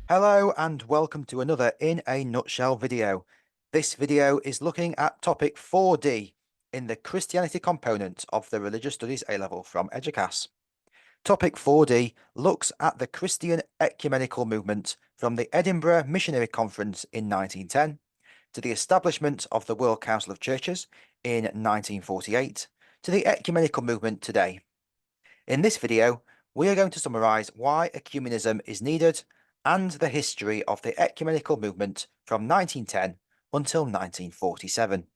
Hello and welcome to another In a Nutshell video. This video is looking at topic 4D in the Christianity component of the Religious Studies A-Level from Eduqas. Topic 4D looks at the Christian ecumenical movement from the Edinburgh Missionary Conference in 1910 to the establishment of the World Council of Churches in 1948 to the ecumenical movement today. In this video, we are going to summarise why ecumenism is needed and the history of the ecumenical movement from 1910 until 1947.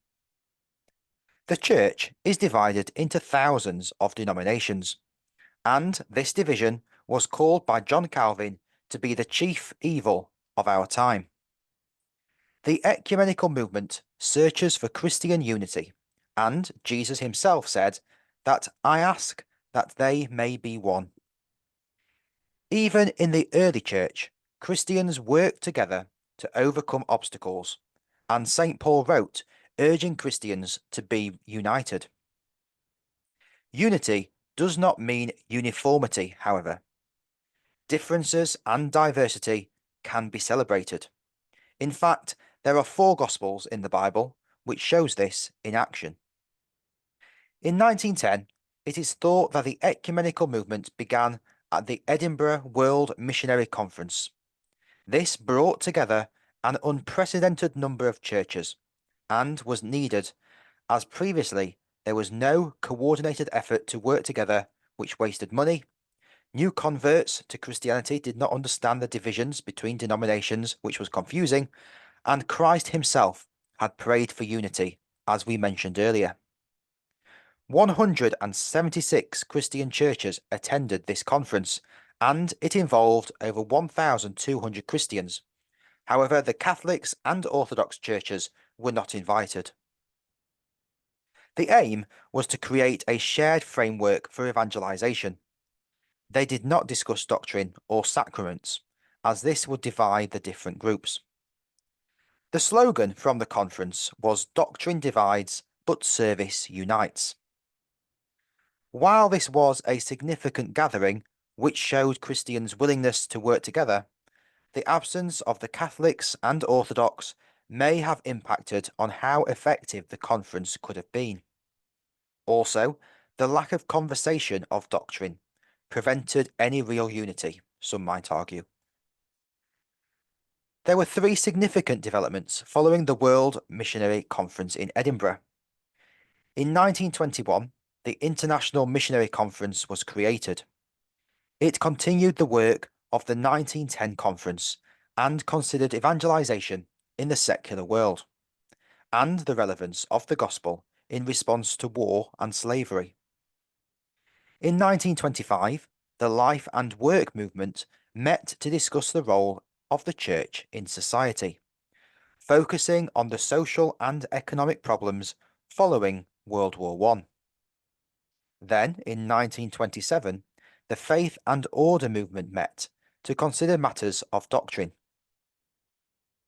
The Church is divided into thousands of denominations, and this division was called by John Calvin to be the chief evil of our time. The ecumenical movement searches for Christian unity, and Jesus himself said that I ask that they may be one. Even in the early church, Christians worked together to overcome obstacles, and St. Paul wrote, urging Christians to be united. Unity does not mean uniformity, however. Differences and diversity can be celebrated. In fact, there are 4 Gospels in the Bible which shows this in action. In 1910, it is thought that the ecumenical movement began at the Edinburgh World Missionary Conference. This brought together an unprecedented number of churches and was needed, as previously there was no coordinated effort to work together, which wasted money. New converts to Christianity did not understand the divisions between denominations, which was confusing, and Christ himself had prayed for unity, as we mentioned earlier. 176 Christian churches attended this conference, and it involved over 1,200 Christians. However, the Catholics and Orthodox churches were not invited. The aim was to create a shared framework for evangelization. They did not discuss doctrine or sacraments, as this would divide the different groups. The slogan from the conference was "Doctrine divides, but service unites." While this was a significant gathering, which showed Christians' willingness to work together, the absence of the Catholics and Orthodox may have impacted on how effective the conference could have been. Also, the lack of conversation of doctrine prevented any real unity, some might argue. There were 3 significant developments following the World Missionary Conference in Edinburgh. In 1921, the International Missionary Conference was created. It continued the work of the 1910 conference and considered evangelization in the secular world, and the relevance of the gospel in response to war and slavery. In 1925, the Life and Work movement met to discuss the role of the church in society, focusing on the social and economic problems following World War I. Then, in 1927, the Faith and Order movement met to consider matters of doctrine.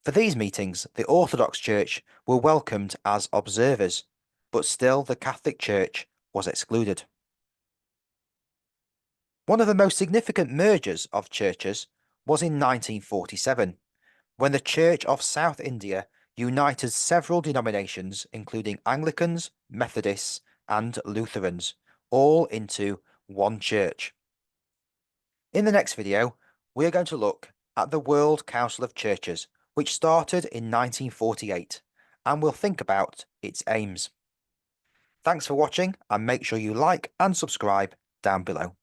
For these meetings, the Orthodox Church were welcomed as observers, but still the Catholic Church was excluded. One of the most significant mergers of churches was in 1947, when the Church of South India united several denominations, including Anglicans, Methodists, and Lutherans, all into one church. In the next video, we are going to look at the World Council of Churches, which started in 1948, and we'll think about its aims. Thanks for watching, and make sure you like and subscribe down below.